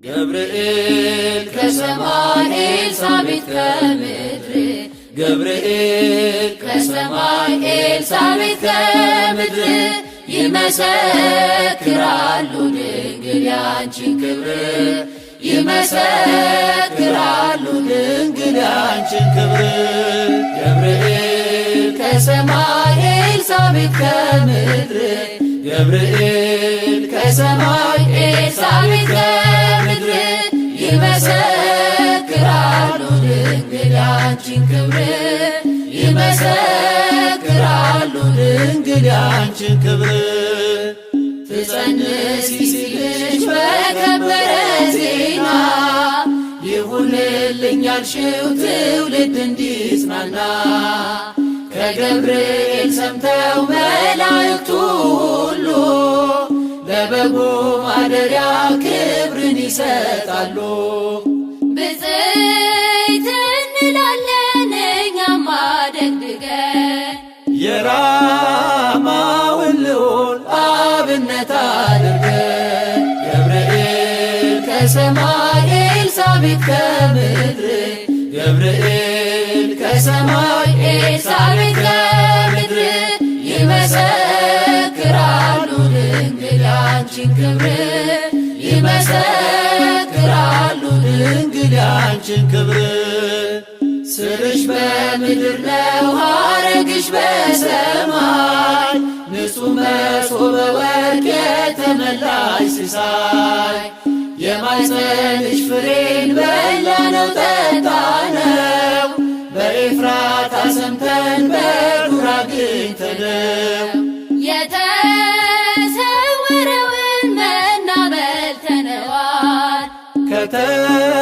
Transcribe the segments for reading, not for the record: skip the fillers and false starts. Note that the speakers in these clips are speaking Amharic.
ገብርኤል ከሰማይ ኤልሳቤጥ ከምድር ገብርኤል ከሰማይ ኤልሳቤጥ ከምድር ይመሰክራሉ ድንግል ያንቺን ክብር ይመሰክራሉ ድንግል ያንቺን ክብር ገብርኤል ከሰማይ ኤልሳቤጥ ከምድር ገብርኤል ከሰማይ ኤልሳቤጥ ከምድር ይመሰክራሉ ድንግል ያንቺን ክብር ይመሰክራሉ ድንግል ያንቺን ክብር ትጸንሲ ሲልሽ በከበረ ዜና ይሁንልኝ ያልሽው ትውልድ እንዲጽናና ከገብርኤል ሰምተው መላእክቱ ሁሉ ለበጉ ማደሪያ ክብርን ይሰጣሉ። ብፅዕት እንላለን እኛም አደግድገን የራማውን ልዑል አብነት አድርገን ገብርኤል ከሰማይ ኤልሳቤጥ ከምድር ገብርኤል ከሰማይ ኤልሳቤጥ ከምድር ይመሰክራሉ ድንግል ያንቺን ክብር ይመሰክራሉ ድንግል ያንቺን ክብር ስርሽ በምድር ነው ሐረግሽ በሰማይ ንጹሕ መሶበ ወርቅ የተመላሽ ሲሳይ የማኅፀንሽ ፍሬን በላነው ጠጣነው በኤፍራታ ሰምተን በዱር አግኝተነው የተሰወረውን መና በልተነዋል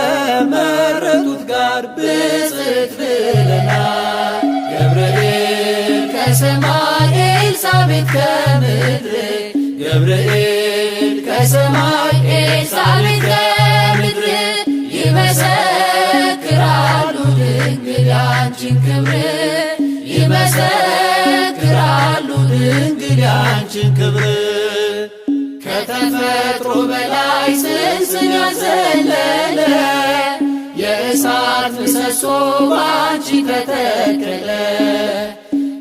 ከተመረጡት ጋር ብፅዕት ብለናል ገብርኤል ከሰማይ ኤልሳቤጥ ከምድር ገብርኤል ከሰማይ ኤልሳቤጥ ከምድር ይመሰክራሉ ድንግል ያንቺን ክብር ይመሰክራሉ ድንግል ያንቺን ክብር ከተፈጥሮ በላይ ጽንስን ያዘለለ የእሳት ምሰሶ ባንቺ ተተከለ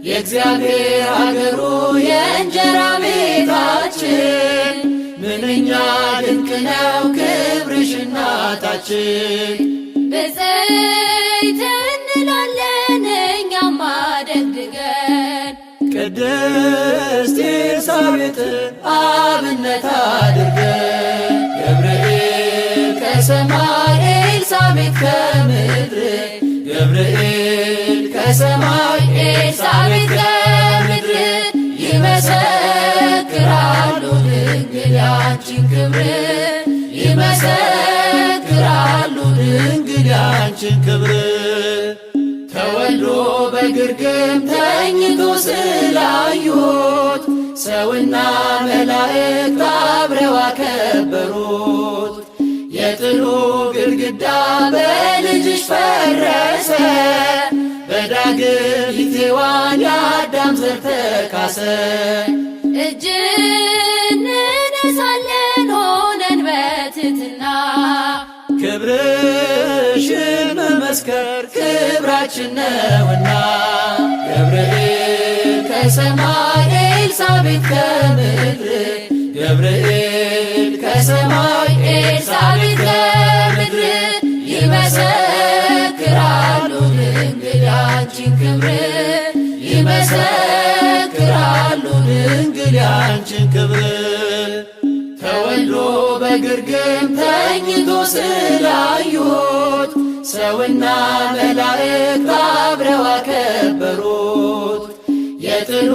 የእግዚአብሔር አገሩ የእንጀራ ቤታችን ምንኛ ድንቅ ነው ክብርሽ እናታችን። ብፅዕት እንላለን እኛም አደግድገን ቅድስት ኤልሳቤጥን አብነት አድርገን ገብርኤል ከሰማይ ኤልሳቤጥ ከምድር ገብርኤል ከሰማይ ኤልሳቤጥ ከምድር ይመሰክራሉ ድንግል ያንቺን ክብር ይመሰክራሉ ድንግል ያንቺን ክብር ተወልዶ በግርግም ተኝቶ ስላዩት ሰውና መላእክት አብረው አከበሩት። የጥሉ ግድግዳ በልጅሽ ፈረሰ በዳግም ሔዋን የአዳም ዘር ተካሰ። እጅ እንነሳለን ሆነን በትሕትና ክብርሽን መመስከር ክብራችን ነውና ገብርኤል ከሰማይ ኤልሳቤጥ ከምድር ገብርኤል ከሰማይ ኤልሳቤጥ ከምድር ይመሰክራሉ ድንግል ያንቺን ክብር ይመሰክራሉ ድንግል ያንቺን ክብር ተወልዶ በግርግም ተኝቶ ስላዩት ሰውና መላእክት አብረው አከበሩት። የጥሉ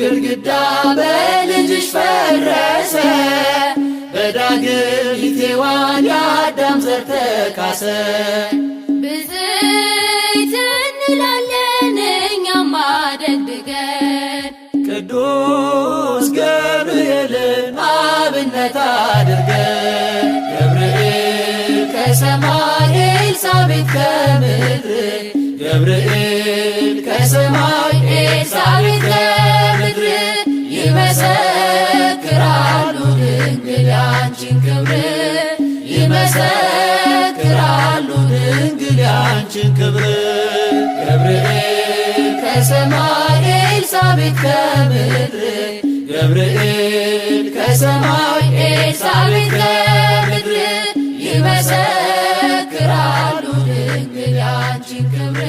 ግድግዳ በልጅሽ ፈረሰ በዳግም ሔዋን የአዳም ዘር ተካሰ። ብፅዕት እንላለን እኛም አደግድገን ቅዱስ ገብርኤልን አብነት አድርገን ገብርኤል ከሰማይ ኤልሳቤጥ ከምድር ገብርኤል ከሰማይ ኤልሳቤጥ ከምድር ይመሰክራሉ ድንግል ያንቺን ክብር ይመሰክራሉ ድንግል ያንቺን ክብር። ገብርኤል ከሰማይ ኤልሳቤጥ ከምድር ገብርኤል ከሰማይ ኤልሳቤጥ ከምድር ይመሰክራሉ ድንግል ያንቺን ክብር